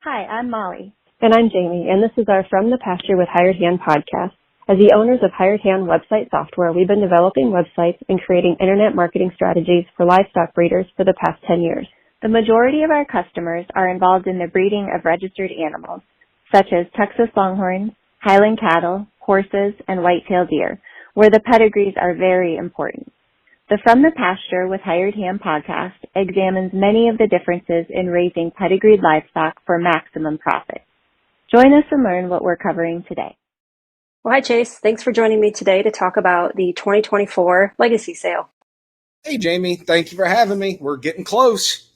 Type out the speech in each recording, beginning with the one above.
Hi, I'm Molly. And I'm Jamie, and this is our From the Pasture with Hired Hand podcast. As the owners of Hired Hand website software, we've been developing websites and creating internet marketing strategies for livestock breeders for the past 10 years. The majority of our customers are involved in the breeding of registered animals, such as Texas Longhorns, Highland cattle, horses, and white-tailed deer, where the pedigrees are very important. The From the Pasture with Hired Hand podcast examines many of the differences in raising pedigreed livestock for maximum profit. Join us and learn what we're covering today. Well, hi, Chase. Thanks for joining me today to talk about the 2024 Legacy sale. Hey, Jamie. Thank you for having me. We're getting close.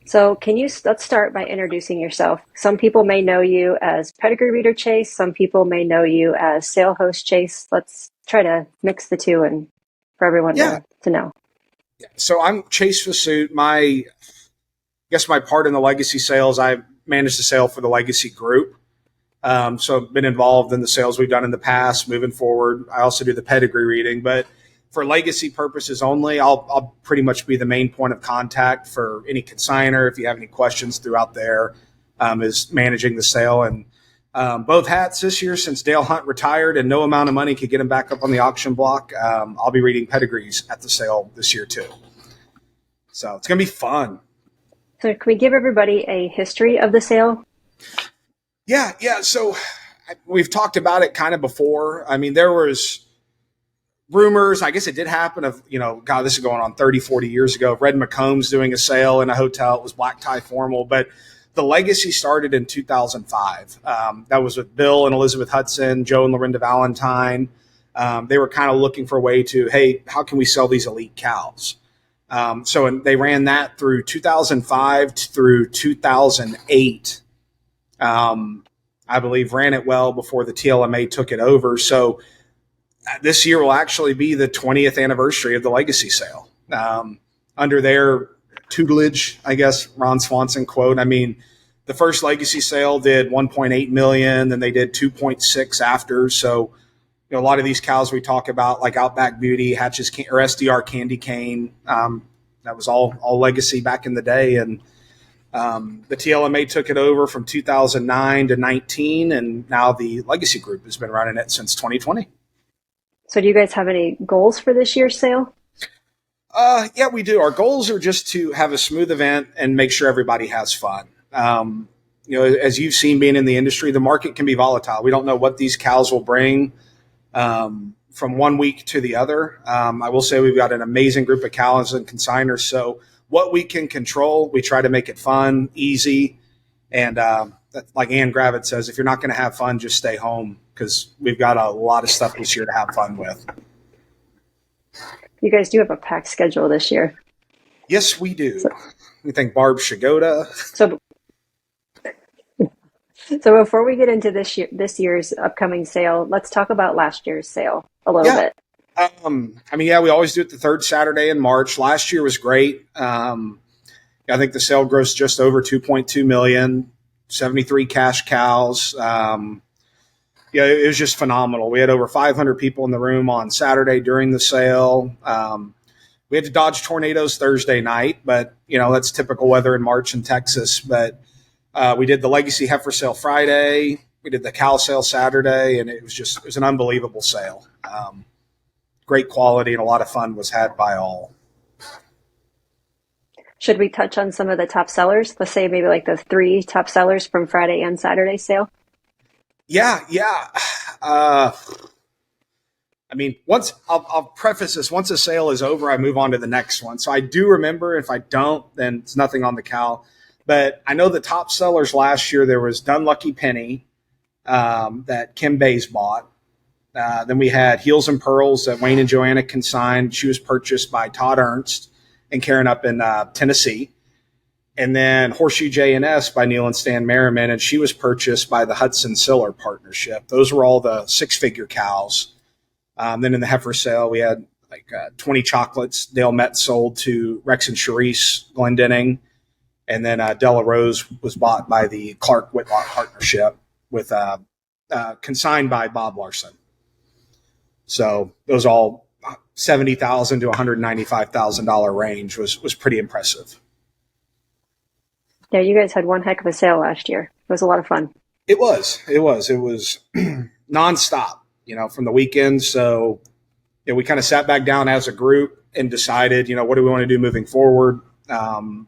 So let's start by introducing yourself. Some people may know you as Pedigree Reader Chase. Some people may know you as Sale Host Chase. Let's try to mix the two and for everyone to know. So I'm Chase Vasut. My part in the Legacy sales, I manage the sale for the Legacy Group. So I've been involved in the sales we've done in the past, moving forward. I also do the pedigree reading, but for legacy purposes only, I'll pretty much be the main point of contact for any consignor. If you have any questions throughout there, is managing the sale. And both hats this year, since Dale Hunt retired and no amount of money could get him back up on the auction block, I'll be reading pedigrees at the sale this year too. So it's going to be fun. So can we give everybody a history of the sale? Yeah. So we've talked about it kind of before. I mean, there was rumors, I guess it did happen of, this is going on 30, 40 years ago, Red McCombs doing a sale in a hotel. It was black tie formal, but the Legacy started in 2005. That was with Bill and Elizabeth Hudson, Joe and Lorinda Valentine. They were kind of looking for a way to, hey, how can we sell these elite cows? So they ran that through 2005 through 2008. I believe ran it well before the TLMA took it over. So this year will actually be the 20th anniversary of the Legacy sale. Under their tutelage, I guess, Ron Swanson quote. I mean, the first Legacy sale did 1.8 million, then they did 2.6 after. So, a lot of these cows we talk about, like Outback Beauty, Hatches or SDR Candy Cane, that was all Legacy back in the day. And the TLMA took it over from 2009 to 19, and now the Legacy Group has been running it since 2020. So do you guys have any goals for this year's sale? Yeah, we do. Our goals are just to have a smooth event and make sure everybody has fun. As you've seen being in the industry, the market can be volatile. We don't know what these cows will bring from one week to the other. I will say we've got an amazing group of cows and consigners. So what we can control, we try to make it fun, easy. And like Ann Gravett says, if you're not going to have fun, just stay home, because we've got a lot of stuff this year to have fun with. You guys do have a packed schedule this year. Yes, we do. We thank Barb should go to. So before we get into this year's upcoming sale, let's talk about last year's sale a little bit. We always do it the third Saturday in March. Last year was great. I think the sale grossed just over 2.2 million, 73 cash cows. It was just phenomenal. We had over 500 people in the room on Saturday during the sale. We had to dodge tornadoes Thursday night, but that's typical weather in March in Texas. But we did the Legacy heifer sale Friday. We did the cow sale Saturday, and it was an unbelievable sale. Great quality, and a lot of fun was had by all. Should we touch on some of the top sellers? Let's say maybe like the 3 top sellers from Friday and Saturday sale. Yeah. I'll preface this. Once a sale is over, I move on to the next one. So I do remember. If I don't, then it's nothing on the cow. But I know the top sellers last year, there was Dunlucky Penny that Kim Bays bought. Then we had Heels and Pearls that Wayne and Joanna consigned. She was purchased by Todd Ernst and Karen up in Tennessee. And then Horseshoe J&S by Neil and Stan Merriman, and she was purchased by the Hudson Siller Partnership. Those were all the 6-figure cows. Then in the heifer sale, we had 20 chocolates. Dale Metz sold to Rex and Charisse Glendenning. And then Della Rose was bought by the Clark Whitlock Partnership with consigned by Bob Larson. So those all $70,000 to $195,000 range was pretty impressive. Yeah, you guys had one heck of a sale last year. It was a lot of fun. It was nonstop, from the weekend. So we kind of sat back down as a group and decided, what do we want to do moving forward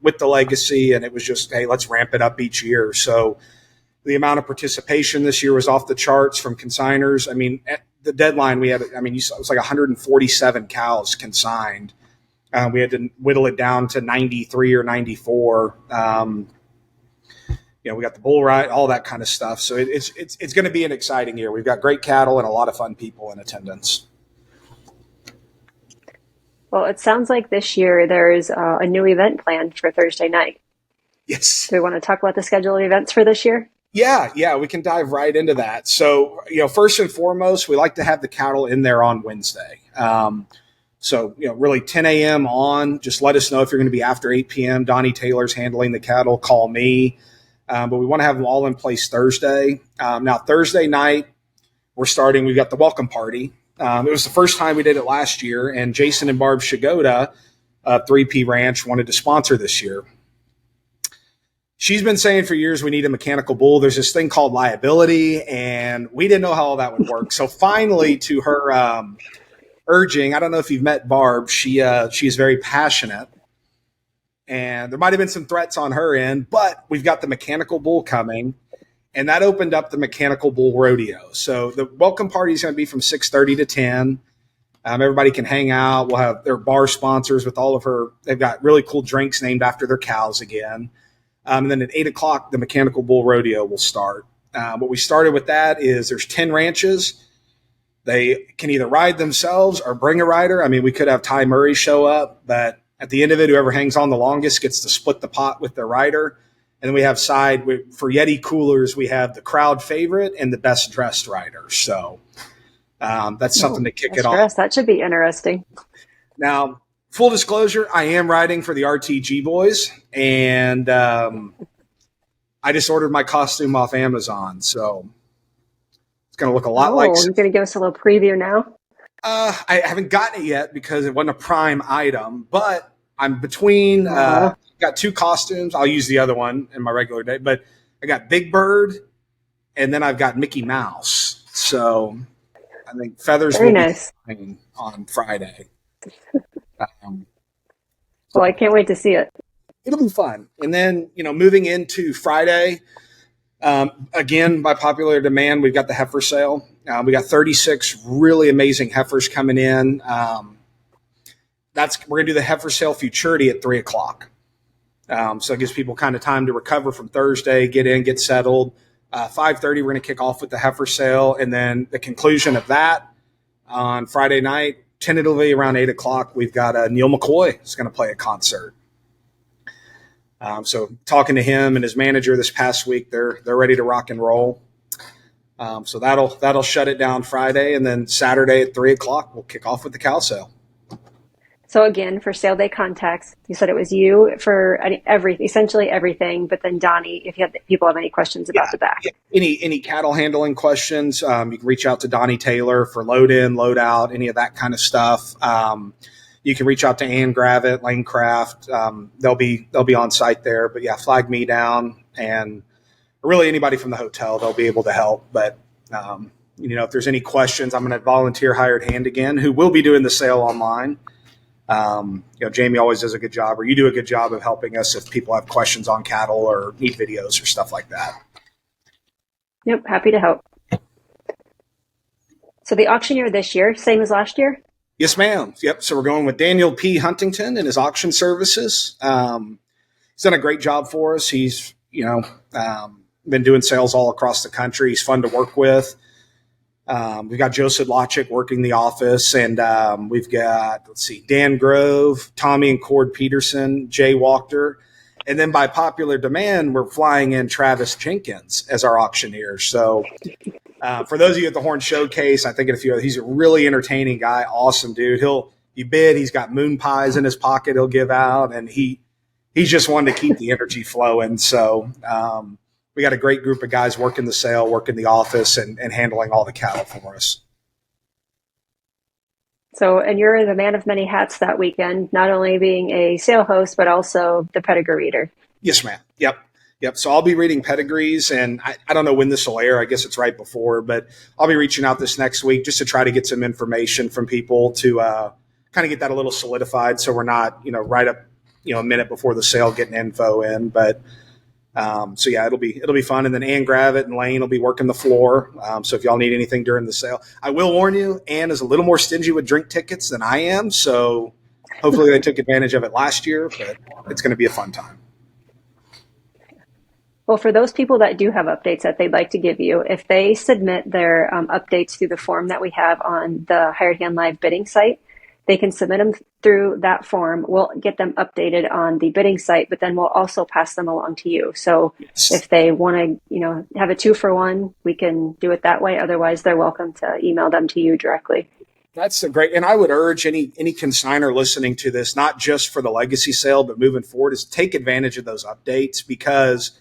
with the legacy? And it was just, hey, let's ramp it up each year. So the amount of participation this year was off the charts from consigners. I mean, at the deadline we had, it was like 147 cows consigned. We had to whittle it down to 93 or 94. We got the bull ride, all that kind of stuff. So it's going to be an exciting year. We've got great cattle and a lot of fun people in attendance. Well, it sounds like this year there's a new event planned for Thursday night. Yes. Do we want to talk about the schedule of events for this year? Yeah, we can dive right into that. So, first and foremost, we like to have the cattle in there on Wednesday. So, really 10 a.m. on, just let us know if you're going to be after 8 p.m. Donnie Taylor's handling the cattle, call me. But we want to have them all in place Thursday. Now, Thursday night, we've got the welcome party. It was the first time we did it last year, and Jason and Barb Shigoda of 3P Ranch wanted to sponsor this year. She's been saying for years we need a mechanical bull. There's this thing called liability, and we didn't know how all that would work. So finally, to her urging, I don't know if you've met Barb, she is very passionate, and there might have been some threats on her end, but we've got the mechanical bull coming, and that opened up the mechanical bull rodeo. So the welcome party is going to be from 6:30 to 10. Everybody can hang out. We'll have their bar sponsors with all of her. They've got really cool drinks named after their cows again. And then at 8 o'clock, the mechanical bull rodeo will start. What we started with that is there's 10 ranches. They can either ride themselves or bring a rider. We could have Ty Murray show up, but at the end of it, whoever hangs on the longest gets to split the pot with their rider. And then we have for Yeti coolers, we have the crowd favorite and the best dressed rider. So that's something to kick it off. That should be interesting. Now, full disclosure, I am riding for the RTG boys, and I just ordered my costume off Amazon, so it's going to look a lot like. You're going to give us a little preview now? I haven't gotten it yet because it wasn't a Prime item, but I'm between. Got two costumes. I'll use the other one in my regular day, but I got Big Bird, and then I've got Mickey Mouse. So I think feathers will be fine on Friday. Well, I can't wait to see it. It'll be fun. And then, moving into Friday, again, by popular demand, we've got the heifer sale. We got 36 really amazing heifers coming in. We're going to do the heifer sale futurity at 3 o'clock. So it gives people kind of time to recover from Thursday, get in, get settled. 5:30, we're going to kick off with the heifer sale. And then the conclusion of that on Friday night, tentatively around 8 o'clock, we've got Neil McCoy is going to play a concert. So talking to him and his manager this past week, they're ready to rock and roll. So that'll shut it down Friday, and then Saturday at 3 o'clock, we'll kick off with the cow sale. So again, for sale day contacts, you said it was you for essentially everything, but then Donnie, if people have any questions about the back. Any cattle handling questions, you can reach out to Donnie Taylor for load in, load out, any of that kind of stuff. You can reach out to Ann Gravitt, Lanecraft. They'll be on site there, but flag me down, and really anybody from the hotel, they'll be able to help. But if there's any questions, I'm going to volunteer hired hand again, who will be doing the sale online. Jamie always does a good job, or you do a good job of helping us if people have questions on cattle or need videos or stuff like that. Yep, happy to help. So the auctioneer this year, same as last year? Yes, ma'am. Yep. So we're going with Daniel P. Huntington and his auction services. He's done a great job for us. He's, been doing sales all across the country. He's fun to work with. We've got Joe Sidlachik working the office, and we've got, Dan Grove, Tommy and Cord Peterson, Jay Walker. And then by popular demand, we're flying in Travis Jenkins as our auctioneer. So for those of you at the Horn Showcase, I think in a few others, he's a really entertaining guy. Awesome dude. You bid, he's got moon pies in his pocket he'll give out, and he's just one to keep the energy flowing. So we got a great group of guys working the sale, working the office, and handling all the cattle for us. So, and you're the man of many hats that weekend, not only being a sale host, but also the pedigree reader. Yes, ma'am. Yep. Yep. So I'll be reading pedigrees, and I don't know when this will air. I guess it's right before, but I'll be reaching out this next week just to try to get some information from people to kind of get that a little solidified, so we're not, right up, a minute before the sale getting info in. But so yeah, it'll be fun. And then Ann Gravitt and Lane will be working the floor. So if y'all need anything during the sale, I will warn you, Ann is a little more stingy with drink tickets than I am. So hopefully they took advantage of it last year, but it's going to be a fun time. Well, for those people that do have updates that they'd like to give you, if they submit their updates through the form that we have on the Hired Hand Live bidding site, they can submit them through that form. We'll get them updated on the bidding site, but then we'll also pass them along to you. So if they want to, have a 2-for-1, we can do it that way. Otherwise, they're welcome to email them to you directly. That's a great, and I would urge any consignor listening to this, not just for the legacy sale, but moving forward, is take advantage of those updates, because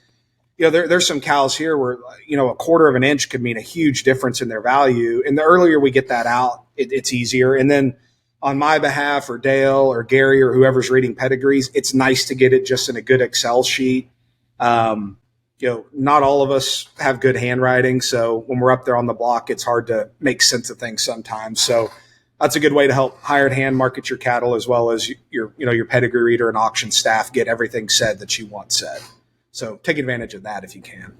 there's some cows here where, a quarter of an inch could mean a huge difference in their value. And the earlier we get that out, it's easier. And then on my behalf, or Dale or Gary or whoever's reading pedigrees, it's nice to get it just in a good Excel sheet. Not all of us have good handwriting. So when we're up there on the block, it's hard to make sense of things sometimes. So that's a good way to help hired hand market your cattle, as well as your pedigree reader and auction staff get everything said that you want said. So take advantage of that if you can.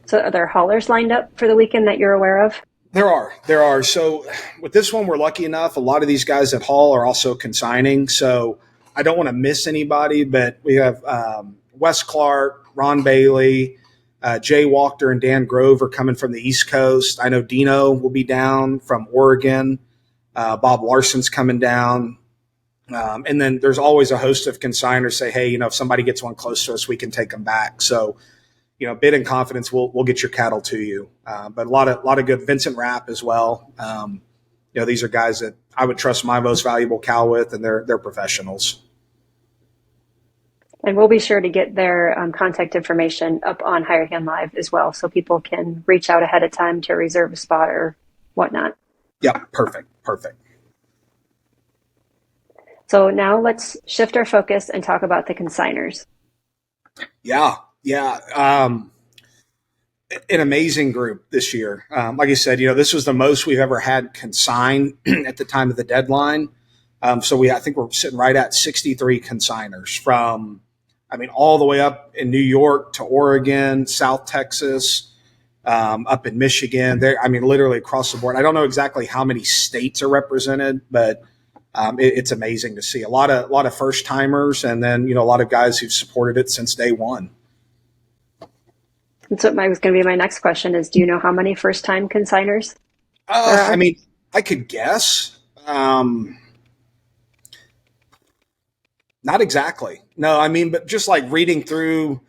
So are there haulers lined up for the weekend that you're aware of? There are. So with this one, we're lucky enough. A lot of these guys that haul are also consigning. So I don't want to miss anybody, but we have Wes Clark, Ron Bailey, Jay Walker, and Dan Grove are coming from the East Coast. I know Dino will be down from Oregon. Bob Larson's coming down. And then there's always a host of consigners say, hey, if somebody gets one close to us, we can take them back. So, bid and confidence, we'll get your cattle to you. But a lot of good Vincent Rapp as well. These are guys that I would trust my most valuable cow with, and they're professionals. And we'll be sure to get their contact information up on Hired Hand Live as well, so people can reach out ahead of time to reserve a spot or whatnot. Yeah, perfect. So now let's shift our focus and talk about the consigners. Yeah. An amazing group this year. Like I said, this was the most we've ever had consign at the time of the deadline. So I think we're sitting right at 63 consigners from, all the way up in New York to Oregon, South Texas, up in Michigan. Literally across the board. I don't know exactly how many states are represented, but it's amazing to see a lot of first timers, and then a lot of guys who've supported it since day one. That's what was going to be my next question is, do you know how many first time consigners? I could guess. Not exactly. No, but just like reading through,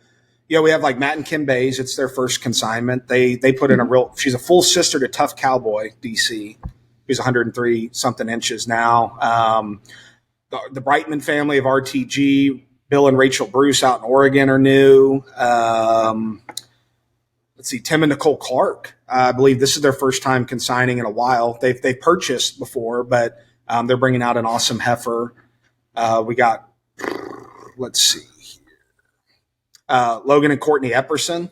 we have like Matt and Kim Bays. It's their first consignment. They put in she's a full sister to Tough Cowboy DC. He's 103 something inches now. The Brightman family of RTG, Bill and Rachel Bruce out in Oregon are new. Let's see, Tim and Nicole Clark. I believe this is their first time consigning in a while. They've purchased before, but they're bringing out an awesome heifer. We got, let's see here. Logan and Courtney Epperson,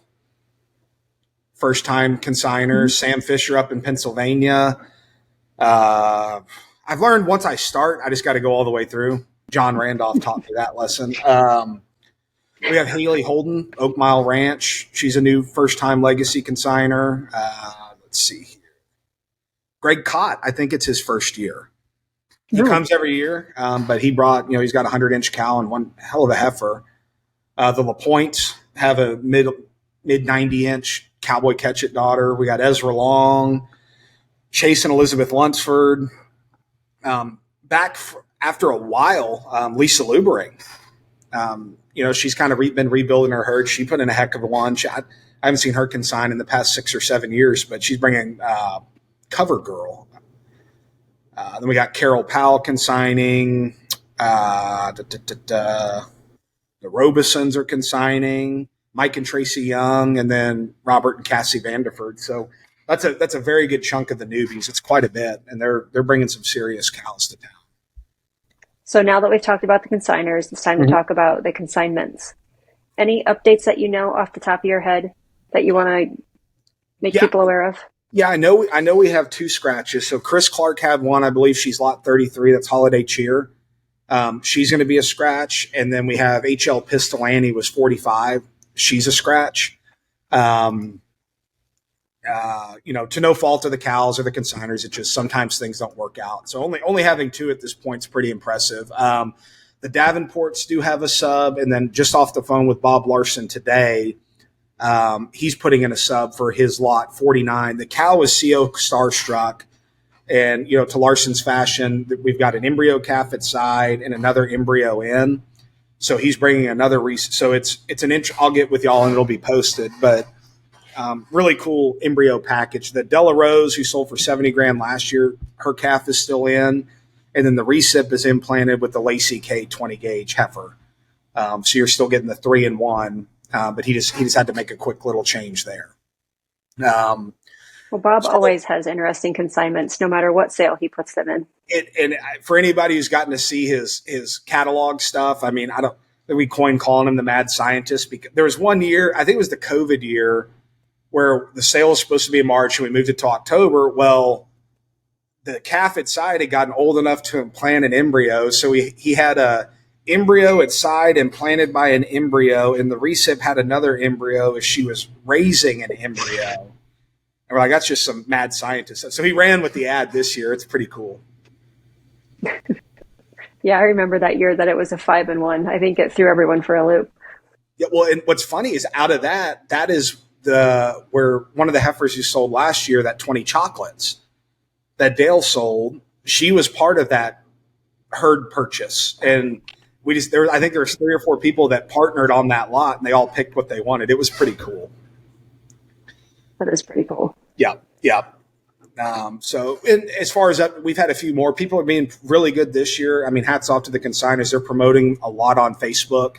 first time consigners. Sam Fisher up in Pennsylvania. I've learned once I start, I just got to go all the way through. John Randolph taught me that lesson. We have Haley Holden, Oak Mile Ranch. She's a new first-time legacy consigner. Let's see here. Greg Cott, I think it's his first year. He comes every year, but he brought, he's got a 100-inch cow and one hell of a heifer. The LaPointes have a mid 90-inch Cowboy Catch-It daughter. We got Ezra Long, Chase and Elizabeth Lunsford. After a while, Lisa Lubering. She's kind of been rebuilding her herd. She put in a heck of a lunch. I haven't seen her consign in the past 6 or 7 years, but she's bringing Cover Girl. Then we got Carol Powell consigning. The Robesons are consigning. Mike and Tracy Young, and then Robert and Cassie Vanderford. So that's a very good chunk of the newbies. It's quite a bit, and they're bringing some serious cows to town. So now that we've talked about the consigners, it's time to talk about the consignments. Any updates that you know off the top of your head that you want to make people aware of? Yeah, I know we have 2 scratches. So Chris Clark had one. I believe she's lot 33. That's Holiday Cheer. She's going to be a scratch. And then we have HL Pistolani was 45. She's a scratch. To no fault of the cows or the consigners, it just sometimes things don't work out. So only having 2 at this point is pretty impressive. The Davenports do have a sub, and then just off the phone with Bob Larson today, he's putting in a sub for his lot 49. The cow was CO starstruck, and to Larson's fashion, we've got an embryo calf at side and another embryo in. So he's bringing another so it's an inch. I'll get with y'all and it'll be posted, but. Really cool embryo package. The Della Rose, who sold for 70 grand last year, her calf is still in. And then the recip is implanted with the Lacey K 20 gauge heifer. So you're still getting the 3-in-1, but he just had to make a quick little change there. Well, Bob always has interesting consignments, no matter what sale he puts them in. And for anybody who's gotten to see his catalog stuff, I mean, we coined calling him the mad scientist, because there was one year, I think it was the COVID year, where the sale was supposed to be in March and we moved it to October. Well, the calf at side had gotten old enough to implant an embryo. So he had a embryo at side implanted by an embryo, and the recip had another embryo as she was raising an embryo. And we're like, that's just some mad scientist. So he ran with the ad this year. It's pretty cool. Yeah, I remember that year that it was a 5-in-1. I think it threw everyone for a loop. Yeah, well, and what's funny is out of that is where one of the heifers you sold last year, that 20 chocolates that Dale sold, she was part of that herd purchase. And I think there was 3 or 4 people that partnered on that lot, and they all picked what they wanted. It was pretty cool. That is pretty cool. Yeah. Yeah. So as far as that, we've had a few more. People are being really good this year. I mean, hats off to the consigners. They're promoting a lot on Facebook.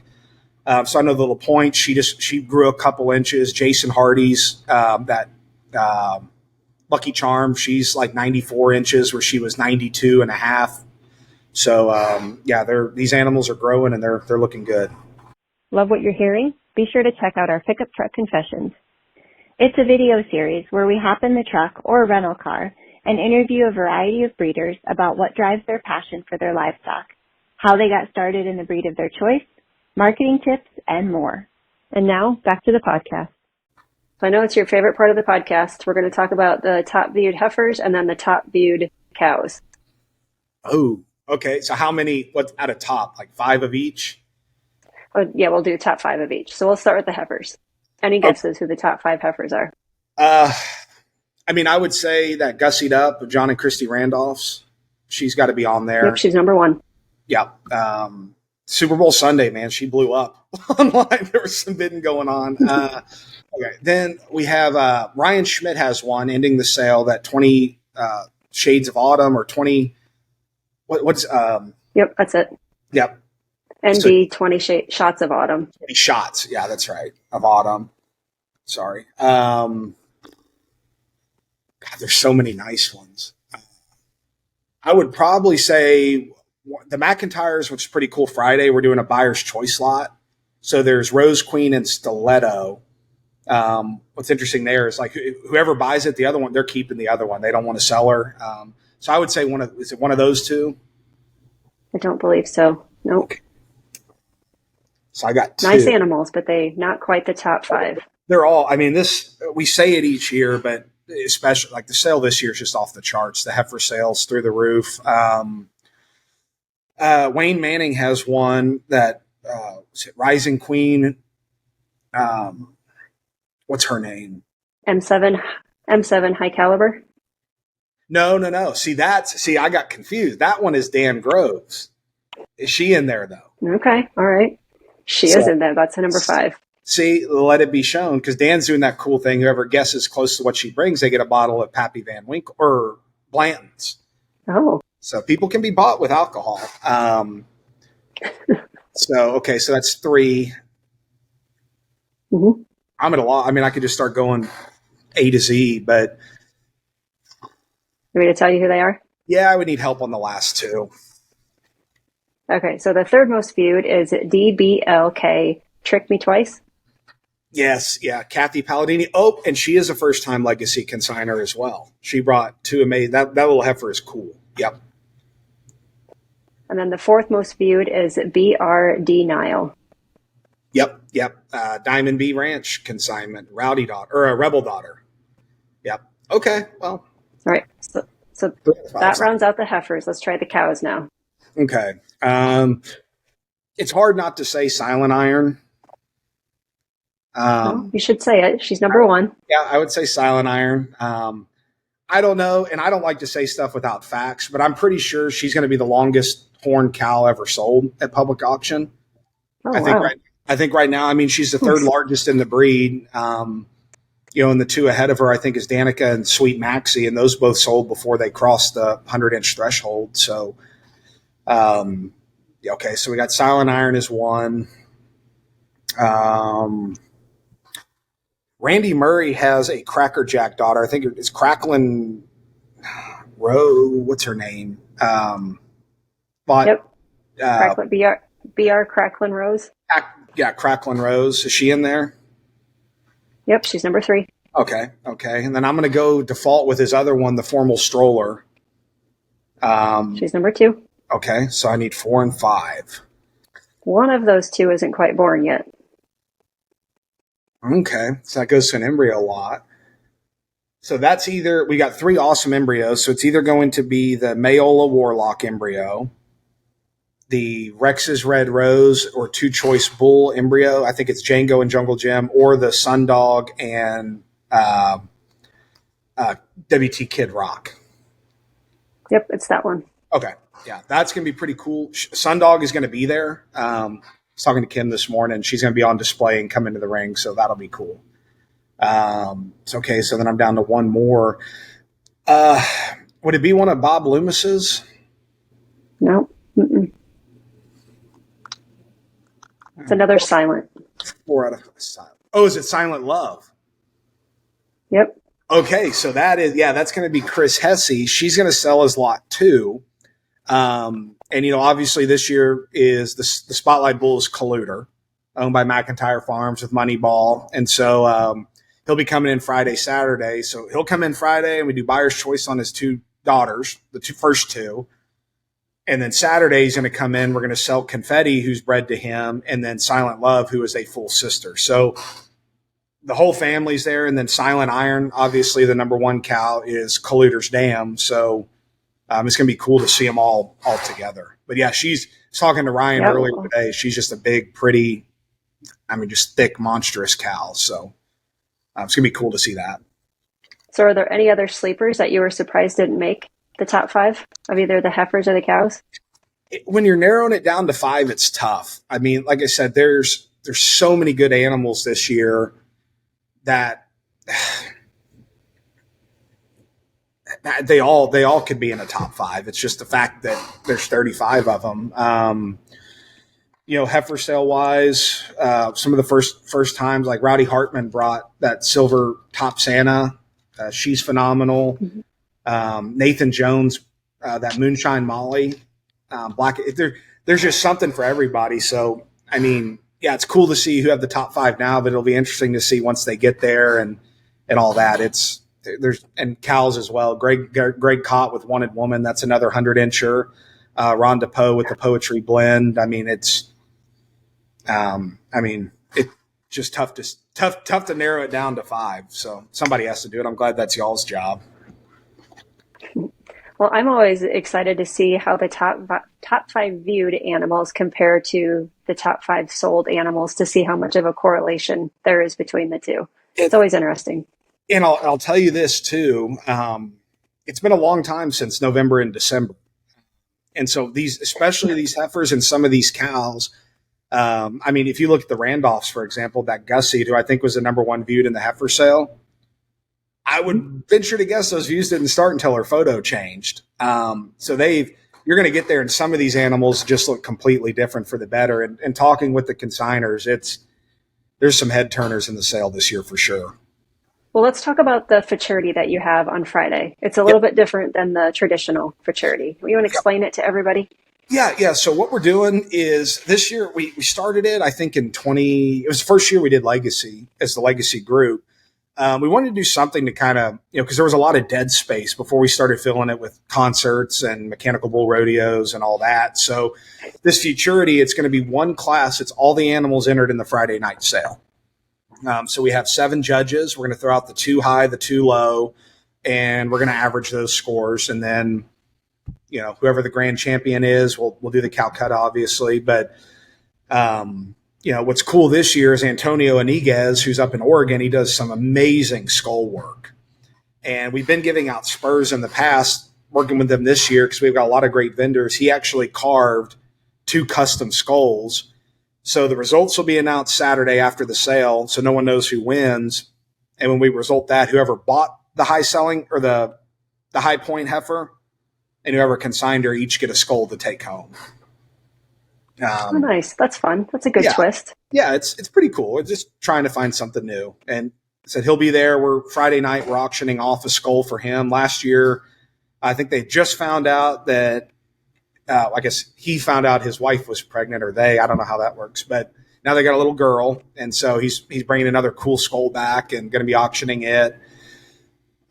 So I know the little point, she grew a couple inches. Jason Hardy's, Lucky Charm, she's like 94 inches where she was 92 and a half. So, these animals are growing and they're looking good. Love what you're hearing? Be sure to check out our Pickup Truck Confessions. It's a video series where we hop in the truck or rental car and interview a variety of breeders about what drives their passion for their livestock, how they got started in the breed of their choice, marketing tips, and more. And now, back to the podcast. So I know it's your favorite part of the podcast. We're going to talk about the top viewed heifers and then the top viewed cows. Oh, okay. So how many, what's at a top, like 5 of each? Oh, yeah, we'll do top 5 of each. So we'll start with the heifers. Any guesses who the top 5 heifers are? I mean, I would say that Gussied Up of John and Christy Randolph's. She's got to be on there. Yep, she's number 1. Yeah. Super Bowl Sunday, man, she blew up online. There was some bidding going on. Okay. Then we have Ryan Schmidt has one ending the sale, that 20 Shades of Autumn or 20. What's Yep, that's it. Yep. ND 20 shots of autumn. 20 shots. Yeah, that's right. Of autumn. Sorry. God, there's so many nice ones. I would probably say the McIntyres, which is pretty cool. Friday, we're doing a buyer's choice lot. So there's Rose Queen and Stiletto. What's interesting there is like whoever buys it, the other one, they're keeping the other one. They don't want to sell her. So I would say is it one of those 2? I don't believe so. Nope. Okay. So I got 2. Nice animals, but they not quite the top 5. They're all, I mean, we say it each year, but especially like the sale this year is just off the charts. The heifer sales through the roof. Wayne Manning has one that, is it Rising Queen? What's her name? M7 high caliber. No. See, I got confused. That one is Dan Groves. Is she in there though? Okay. All right. She is in there. That's a number 5. See, let it be shown, because Dan's doing that cool thing. Whoever guesses close to what she brings, they get a bottle of Pappy Van Winkle or Blanton's. Oh. So people can be bought with alcohol. So that's 3. Mm-hmm. I'm at a lot. I mean, I could just start going A to Z, but. You want me to tell you who they are? Yeah, I would need help on the last 2. Okay, so the third most viewed is DBLK Trick Me Twice? Yes, yeah, Kathy Palladini. Oh, and she is a first-time legacy consigner as well. She brought two amazing. That little heifer is cool. Yep. And then the fourth most viewed is BRD Nile. Yep. Diamond B Ranch consignment, Rowdy Daughter or a Rebel Daughter. Yep. Okay. Well. All right. So that rounds out the heifers. Let's try the cows now. Okay. It's hard not to say Silent Iron. Well, you should say it. She's number one. Yeah, I would say Silent Iron. I don't know, and I don't like to say stuff without facts, but I'm pretty sure she's going to be the longest horned cow ever sold at public auction. Oh, I think right now, I mean, she's the third largest in the breed. And the two ahead of her, I think, is Danica and Sweet Maxie, and those both sold before they crossed the 100-inch threshold. So, okay, so we got Silent Iron as one. Randy Murray has a Crackerjack daughter. I think it's Cracklin Rowe. What's her name? Yep. BR Cracklin Rose. Yeah, Cracklin Rose. Is she in there? Yep, she's number 3. Okay. And then I'm going to go default with his other one, the Formal Stroller. She's number 2. Okay, so I need 4 and 5. One of those two isn't quite born yet. Okay, so that goes to an embryo lot. So that's either, we got 3 awesome embryos, so it's either going to be the Mayola Warlock embryo, the Rex's Red Rose or Two Choice Bull embryo. I think it's Django and Jungle Gym, or the Sundog and WT Kid Rock. Yep, it's that one. Okay, yeah, that's going to be pretty cool. Sundog is going to be there. I was talking to Kim this morning. She's going to be on display and come into the ring, so that'll be cool. Okay, so then I'm down to one more. Would it be one of Bob Loomis's? No. Mm-mm. It's another silent. 4 out of silent. Oh, is it Silent Love? Yep. Okay, so that's going to be Chris Hesse. She's going to sell as lot 2. And, obviously this year is the Spotlight Bull is Colluder, owned by McIntyre Farms with Moneyball. And so he'll be coming in Friday, Saturday. So he'll come in Friday and we do buyer's choice on his 2 daughters, the first 2. And then Saturday he's going to come in. We're going to sell Confetti, who's bred to him, and then Silent Love, who is a full sister. So the whole family's there. And then Silent Iron, obviously the number 1 cow is Colluder's Dam. So it's going to be cool to see them all together. But yeah, she's talking to Ryan earlier today. She's just a big, pretty, just thick, monstrous cow. So it's going to be cool to see that. So are there any other sleepers that you were surprised didn't make the top 5 of either the heifers or the cows? When you're narrowing it down to 5, it's tough. Like I said, there's so many good animals this year that they all could be in a top 5. It's just the fact that there's 35 of them. Heifer sale wise, some of the first times, like Rowdy Hartman brought that silver Top Santa. She's phenomenal. Mm-hmm. Nathan Jones, that Moonshine Molly, Black. There's just something for everybody. So, it's cool to see who have the top 5 now, but it'll be interesting to see once they get there and all that. And cows as well. Greg Cott with Wanted Woman. That's another 100-incher. Rhonda Poe with the Poetry Blend. It's just tough to narrow it down to 5. So somebody has to do it. I'm glad that's y'all's job. Well, I'm always excited to see how the top 5 viewed animals compare to the top 5 sold animals, to see how much of a correlation there is between the two. It's always interesting. And I'll tell you this too. It's been a long time since November and December. And so especially these heifers and some of these cows, if you look at the Randolphs, for example, that Gussie, who I think was the number 1 viewed in the heifer sale, I would venture to guess those views didn't start until her photo changed. So you're going to get there, and some of these animals just look completely different for the better. And talking with the consigners, there's some head turners in the sale this year for sure. Well, let's talk about the futurity that you have on Friday. It's a little bit different than the traditional futurity. You want to explain it to everybody? Yeah. So what we're doing is this year we started it, I think it was the first year we did Legacy as the Legacy Group. We wanted to do something to kind of, because there was a lot of dead space before we started filling it with concerts and mechanical bull rodeos and all that. So this futurity, it's going to be one class. It's all the animals entered in the Friday night sale. So we have 7 judges. We're going to throw out the 2 high, the 2 low, and we're going to average those scores. And then, whoever the grand champion is, we'll do the Calcutta, obviously. But, what's cool this year is Antonio Iniguez, who's up in Oregon. He does some amazing skull work. And we've been giving out spurs in the past, working with them this year because we've got a lot of great vendors. He actually carved 2 custom skulls. So the results will be announced Saturday after the sale, so no one knows who wins. And when we result that, whoever bought the high selling or the high point heifer and whoever consigned her each get a skull to take home. Nice. That's fun. That's a good twist. Yeah, it's pretty cool. We're just trying to find something new. And said he'll be there. Friday night, we're auctioning off a skull for him. Last year, I think they just found out that I guess he found out his wife was pregnant, or I don't know how that works, but now they got a little girl. And so he's bringing another cool skull back and going to be auctioning it.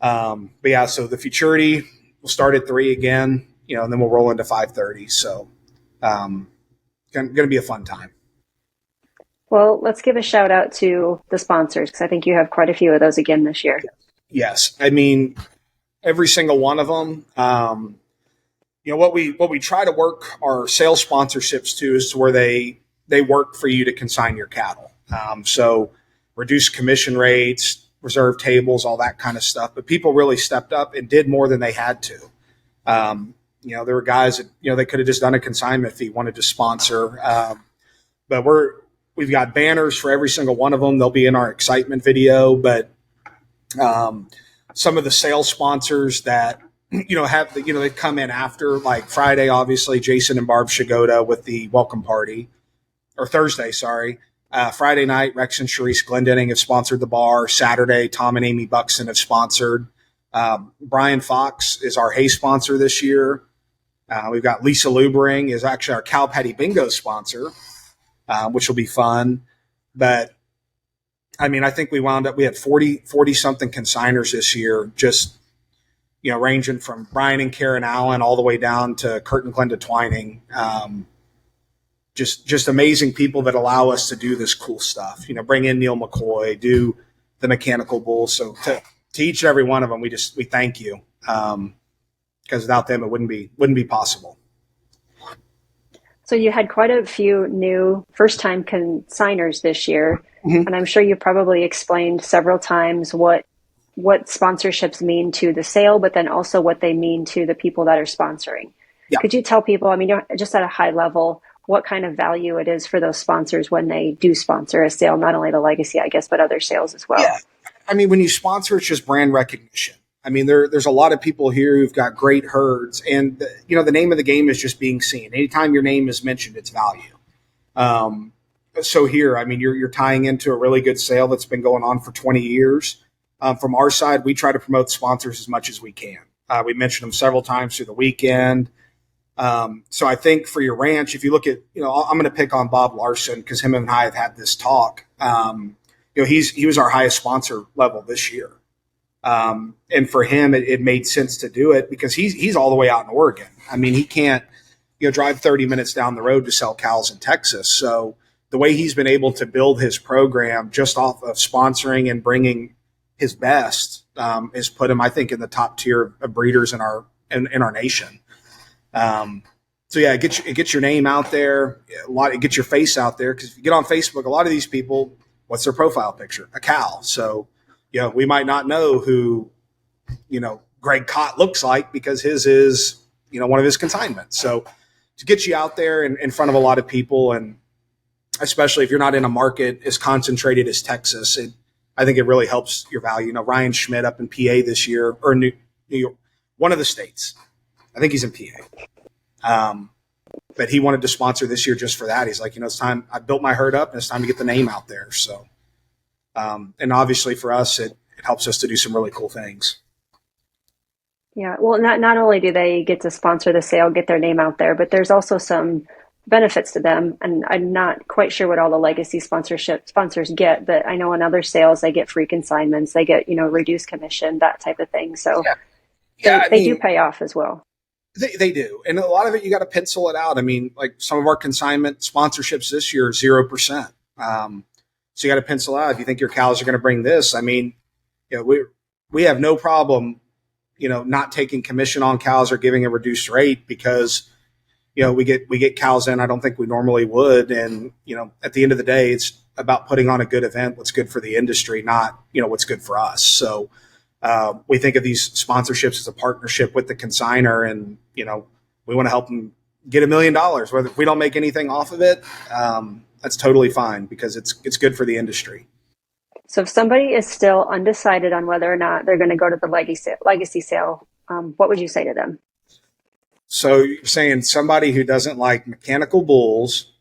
But yeah, so the futurity will start at 3 again, and then we'll roll into 5:30. So, going to be a fun time. Well, let's give a shout out to the sponsors, because I think you have quite a few of those again this year. Yes. I mean, every single one of them. What we try to work our sales sponsorships to is to where they work for you to consign your cattle. So reduce commission rates, reserve tables, all that kind of stuff. But people really stepped up and did more than they had to. There were guys that, they could have just done a consignment fee, wanted to sponsor. But we've got banners for every single one of them. They'll be in our excitement video. But some of the sales sponsors that, they come in after, like Friday, obviously, Jason and Barb Shigoda with the welcome party, or Thursday, sorry. Friday night, Rex and Sharice Glendenning have sponsored the bar. Saturday, Tom and Amy Buxton have sponsored. Brian Fox is our hay sponsor this year. We've got Lisa Lubering is actually our Cow Patty Bingo sponsor, which will be fun. But I mean, I think we had 40 something consigners this year, just, ranging from Brian and Karen Allen all the way down to Kurt and Glenda Twining. Just amazing people that allow us to do this cool stuff, bring in Neil McCoy, do the mechanical bull. So to each and every one of them, we thank you. Because without them, it wouldn't be possible. So you had quite a few new first-time consigners this year, Mm-hmm. and I'm sure you probably explained several times what sponsorships mean to the sale, but then also what they mean to the people that are sponsoring. Yeah. Could you tell people, just at a high level, what kind of value it is for those sponsors when they do sponsor a sale, not only the Legacy, I guess, but other sales as well? Yeah. I mean, when you sponsor, it's just brand recognition. I mean, there's a lot of people here who've got great herds, and the name of the game is just being seen. Anytime your name is mentioned, it's value. So here, I mean, you're tying into a really good sale that's been going on for 20 years. From our side, we try to promote sponsors as much as we can. We mentioned them several times through the weekend. So I think for your ranch, if you look at, I'm going to pick on Bob Larson because him and I have had this talk. He was our highest sponsor level this year. And for him, it made sense to do it because he's all the way out in Oregon. I mean, he can't, drive 30 minutes down the road to sell cows in Texas. So the way he's been able to build his program just off of sponsoring and bringing his best, has put him, I think, in the top tier of breeders in our nation. So yeah, it gets your name out there. It gets your face out there. Cause if you get on Facebook, a lot of these people, what's their profile picture? A cow. So, we might not know who, Greg Cott looks like because his is, one of his consignments. So to get you out there in front of a lot of people, and especially if you're not in a market as concentrated as Texas, I think it really helps your value. Ryan Schmidt up in PA this year, or New York, one of the states. I think he's in PA. But he wanted to sponsor this year just for that. He's like, it's time. I built my herd up and it's time to get the name out there. So, and obviously for us, it helps us to do some really cool things. Yeah. Well, not only do they get to sponsor the sale, get their name out there, but there's also some benefits to them. And I'm not quite sure what all the legacy sponsors get, but I know in other sales they get free consignments, they get, reduced commission, that type of thing. So Yeah. they, Yeah. they do pay off as well. They do. And a lot of it, you got to pencil it out. I mean, like some of our consignment sponsorships this year, 0%. So you got to pencil out. If you think your cows are going to bring this, I mean, we have no problem, not taking commission on cows or giving a reduced rate because, we get cows in. I don't think we normally would. And, at the end of the day, it's about putting on a good event, what's good for the industry, not, what's good for us. So, we think of these sponsorships as a partnership with the consignor, and we want to help them get $1 million. Whether if we don't make anything off of it, that's totally fine because it's good for the industry. So if somebody is still undecided on whether or not they're going to go to the legacy sale, what would you say to them? So you're saying somebody who doesn't like mechanical bulls,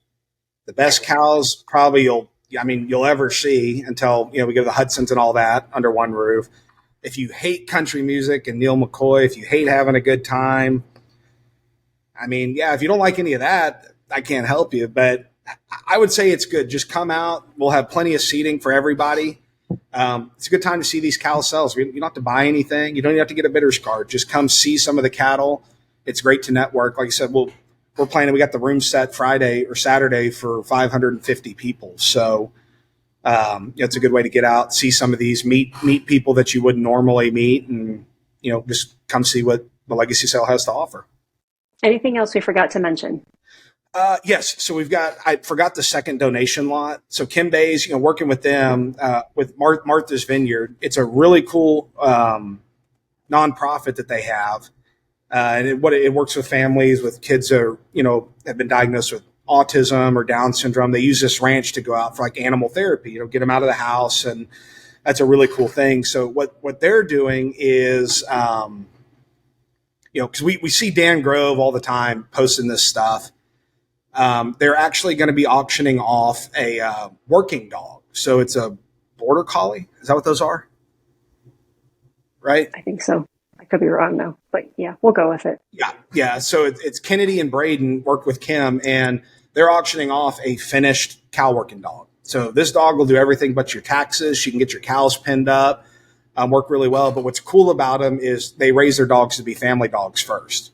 the best cows probably you'll ever see until we go to the Hudsons and all that under one roof. If you hate country music and Neil McCoy, if you hate having a good time, I mean, yeah, if you don't like any of that, I can't help you. But I would say it's good. Just come out. We'll have plenty of seating for everybody. It's a good time to see these cow sales. You don't have to buy anything. You don't even have to get a bidder's card. Just come see some of the cattle. It's great to network. Like I said, we're planning. We got the room set Friday or Saturday for 550 people. So it's a good way to get out, see some of these, meet people that you wouldn't normally meet, and just come see what the legacy sale has to offer. Anything else we forgot to mention? Yes. So I forgot the second donation lot. So Kim Bay's, working with them, with Martha's Vineyard. It's a really cool nonprofit that they have. And it works with families with kids that are, have been diagnosed with autism or Down syndrome. They use this ranch to go out for like animal therapy, get them out of the house. And that's a really cool thing. So what they're doing is, because we see Dan Grove all the time posting this stuff. They're actually going to be auctioning off a working dog. So it's a border collie. Is that what those are? Right? I think so. I could be wrong though, but yeah, we'll go with it. Yeah. So it's Kennedy and Braden worked with Kim, and they're auctioning off a finished cow working dog. So this dog will do everything but your taxes. She can get your cows pinned up, work really well. But what's cool about them is they raise their dogs to be family dogs first.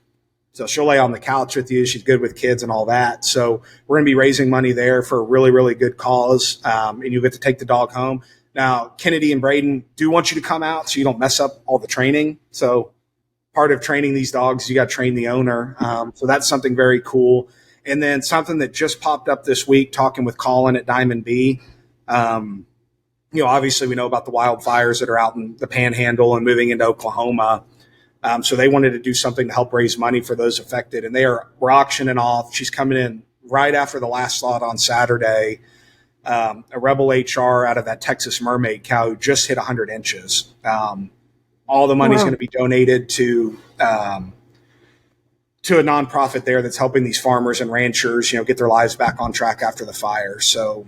So she'll lay on the couch with you. She's good with kids and all that. So we're going to be raising money there for a really, really good cause. And you get to take the dog home. Now, Kennedy and Braden do want you to come out so you don't mess up all the training. So part of training these dogs, you got to train the owner. So that's something very cool. And then something that just popped up this week, talking with Colin at Diamond B. Obviously we know about the wildfires that are out in the Panhandle and moving into Oklahoma. So they wanted to do something to help raise money for those affected. And we're auctioning off. She's coming in right after the last slot on Saturday. A Rebel HR out of that Texas Mermaid cow who just hit 100 inches. All the money is going to be donated to a nonprofit there that's helping these farmers and ranchers, get their lives back on track after the fire. So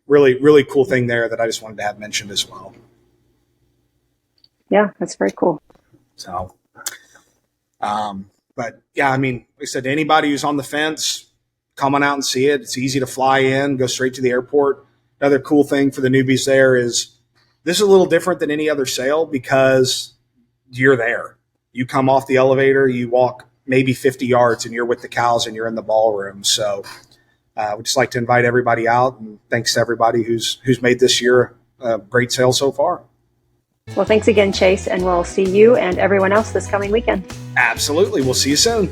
really, really cool thing there that I just wanted to have mentioned as well. Yeah, that's very cool. So, but yeah, I mean, like I said, anybody who's on the fence, come on out and see it. It's easy to fly in, go straight to the airport. Another cool thing for the newbies there is this is a little different than any other sale because you're there. You come off the elevator, you walk maybe 50 yards and you're with the cows and you're in the ballroom. So we'd just like to invite everybody out, and thanks to everybody who's made this year a great sale so far. Well, thanks again, Chase, and we'll see you and everyone else this coming weekend. Absolutely. We'll see you soon.